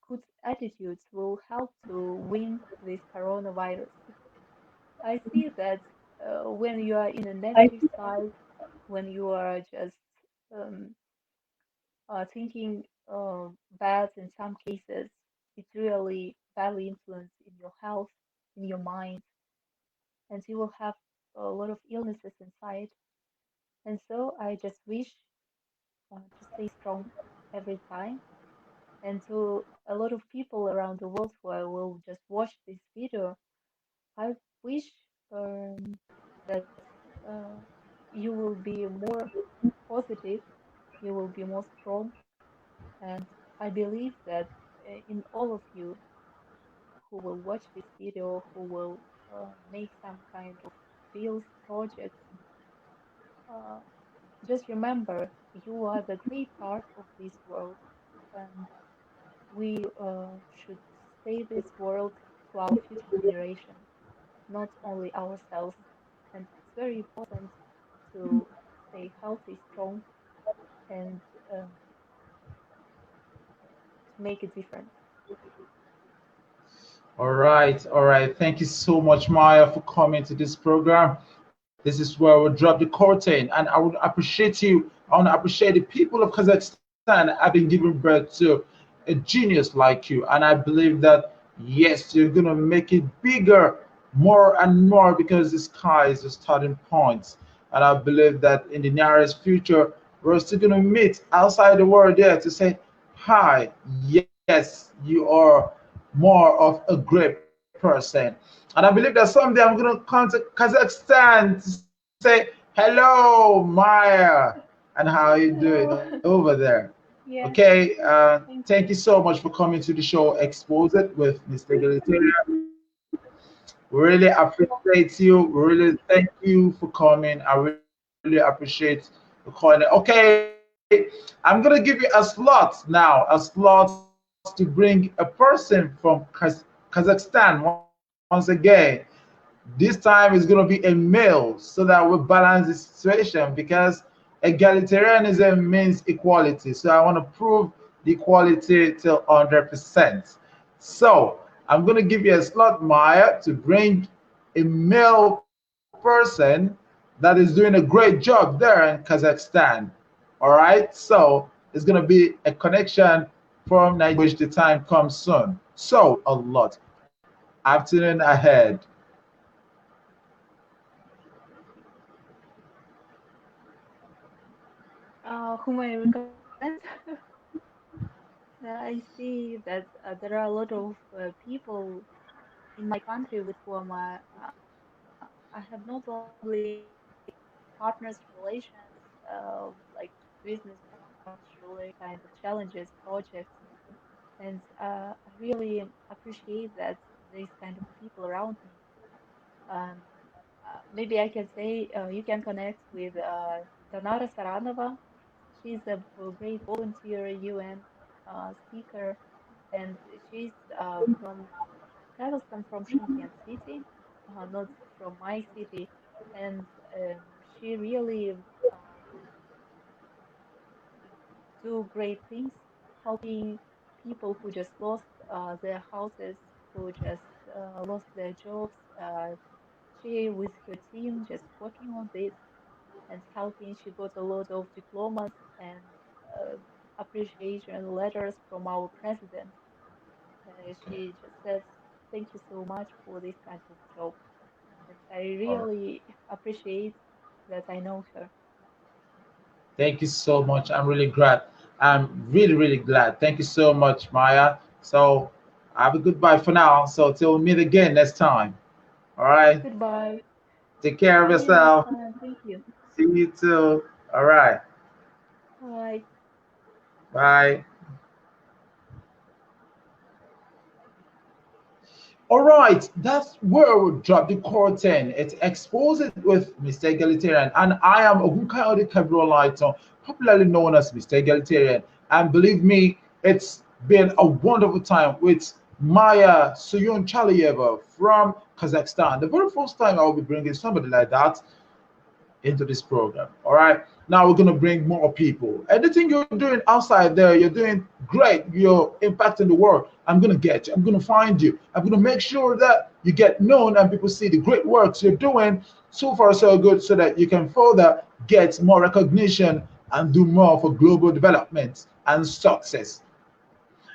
good attitudes will help to win this coronavirus. I see that when you are in a negative side, when you are just um, thinking bad in some cases, it's really badly influence in your health, in your mind, and you will have a lot of illnesses inside. And so I just wish to stay strong every time. And to a lot of people around the world who will just watch this video, I wish that uh, you will be more positive, you will be more strong, and I believe that in all of you who will watch this video, who will make some kind of fields projects, uh, just remember you are the great part of this world, and we should save this world to our future generation, not only ourselves. And it's very important to stay healthy, strong, and to make a difference. All right, all right. Thank you so much, Maya, for coming to this program. This is where we'll drop the curtain, and I would appreciate you. I want to appreciate the people of Kazakhstan having given birth to a genius like you, and I believe that yes, you're gonna make it bigger, more and more, because the sky is the starting point, and I believe that in the nearest future we're still gonna meet outside the world there to say hi. Yes, you are more of a great person. And I believe that someday I'm going to come to Kazakhstan to say, hello, Maya, and how you doing over Hello. there. Okay, Yeah, thank you thank so you. much for coming to the show Expose It with Mr. Egalitarian. We really appreciate you. We really thank you for coming. I really appreciate the calling. Okay, I'm gonna give you a slot now, a slot to bring a person from Kazakhstan once again. This time it's going to be a male so that we balance the situation, because egalitarianism means equality. So I want to prove the equality till 100%. So I'm going to give you a slot, Maya, to bring a male person that is doing a great job there in Kazakhstan. All right, so it's going to be a connection from Nigeria, which the time comes soon. So thank you a lot. Afternoon ahead. Whom I recommend? I see that there are a lot of people in my country with whom I have not only partners relations, like business partners, really kind of challenges, projects, and I really appreciate that these kind of people around me. Um, Maybe I can say you can connect with Tanara Saranova. She's a great volunteer, UN speaker, and she's from Kazakhstan, from Shymkent city, not from my city, and um, she really do great things, helping people who just lost their houses, who just lost their jobs. She, with her team, just working on this and helping. She got a lot of diplomas and uh, appreciation letters from our president. She just says, "Thank you so much for this kind of job." And I All right. really appreciate that I know her. Thank you so much. I'm really glad. I'm really, really glad. Thank you so much, Maya. So have a goodbye for now. So till we meet again next time. All right. Goodbye. Take care of See you next yourself. time. Thank you. See you too. All right. Bye. Bye. All right, that's where we drop the curtain. It's Expose It with Mr. Egalitarian. And I am Ogunkayode Kabiru O, popularly known as Mr. Egalitarian. And believe me, it's been a wonderful time with Maiya Suyunchaliyeva from Kazakhstan. The very first time I will be bringing somebody like that into this program. All right. Now we're going to bring more people. Anything you're doing outside there, you're doing great. You're impacting the world. I'm going to get you. I'm going to find you. I'm going to make sure that you get known and people see the great works you're doing. So far, so good, so that you can further get more recognition and do more for global development and success.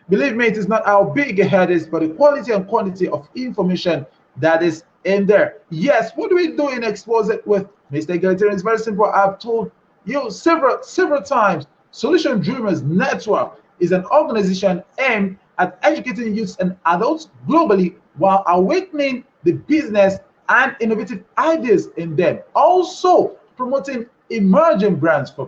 Believe me, it is not how big a head is, but the quality and quantity of information that is in there. Yes, what do we do in Expose It with Mr. Egalitarian? It's very simple. I've told you several times. Solution Dreamers Network is an organization aimed at educating youths and adults globally while awakening the business and innovative ideas in them. Also promoting emerging brands for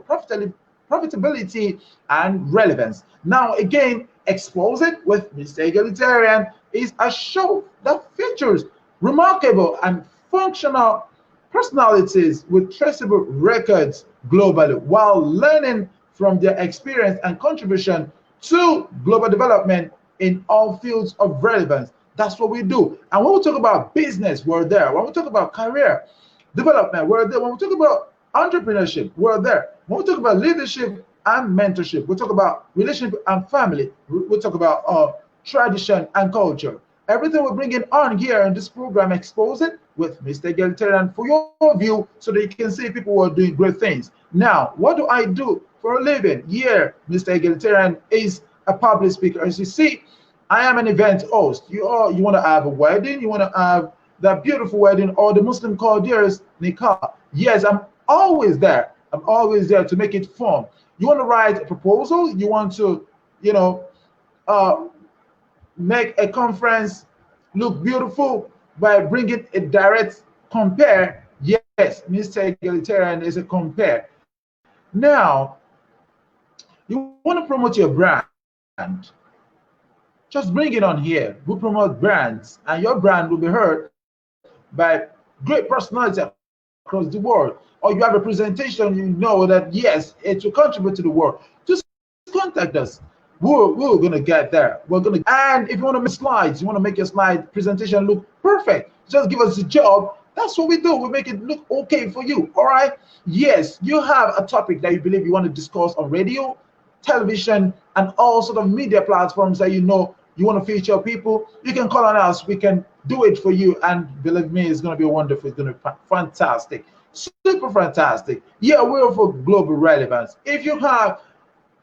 profitability and relevance. Now, again, Expose It with Mr. Egalitarian is a show that features remarkable and functional personalities with traceable records globally while learning from their experience and contribution to global development in all fields of relevance. That's what we do. And when we talk about business, we're there. When we talk about career development, we're there. When we talk about entrepreneurship, we're there. When we talk about leadership and mentorship, we talk about relationship and family, we talk about tradition and culture. Everything we're bringing on here in this program, Expose It with Mr. Egalitarian, for your view, so that you can see people who are doing great things. Now, what do I do for a living? Yeah, Mr. Egalitarian is a public speaker. As you see, I am an event host. You want to have a wedding, you want to have that beautiful wedding, or the Muslim called yours, nikah. Yes, I'm always there. I'm always there to make it fun. You want to write a proposal, you want to, you know, uh, make a conference look beautiful by bringing a direct compare. Yes, Mr. Egalitarian is a compare. Now, you want to promote your brand, just bring it on here. We promote brands, and your brand will be heard by great personalities across the world. Or you have a presentation, you know that yes, it will contribute to the world. Just contact us. We're gonna get there. We're gonna, and if you want to make slides, you want to make your slide presentation look perfect, just give us a job. That's what we do. We make it look okay for you. All right. Yes, you have a topic that you believe you want to discuss on radio, television, and all sort of media platforms that you know you want to feature people. You can call on us. We can do it for you. And believe me, it's going to be wonderful. It's going to be fantastic. Super fantastic. Yeah, we're for global relevance. If you have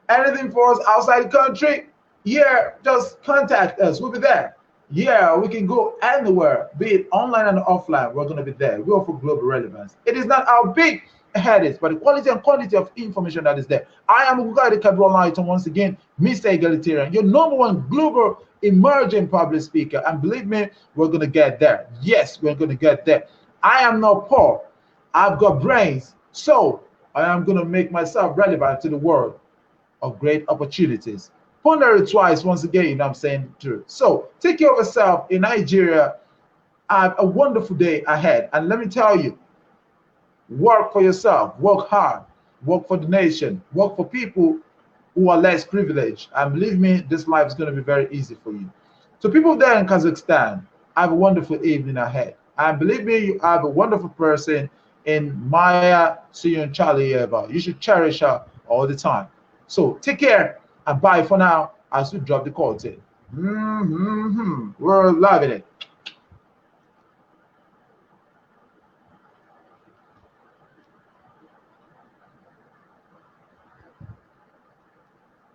anything for us outside the country, yeah, just contact us. We'll be there. Yeah, we can go anywhere, be it online and offline. We're going to be there. We're for global relevance. It is not how big a head is, but the quality and quantity of information that is there. I am Ogunkayode Kabiru O, once again, Mr. Egalitarian, your number one global emerging public speaker. And believe me, we're going to get there. Yes, we're going to get there. I am not poor. I've got brains. So I am going to make myself relevant to the world of great opportunities. Ponder it twice, once again, you know I'm saying the truth. So take care of yourself in Nigeria. Have a wonderful day ahead. And let me tell you, work for yourself, work hard, work for the nation, work for people who are less privileged. And believe me, this life is going to be very easy for you. So people there in Kazakhstan, have a wonderful evening ahead. And believe me, you have a wonderful person in Maiya Suyunchaliyeva. You should cherish her all the time. So take care and bye for now as we drop the curtain. We're loving it.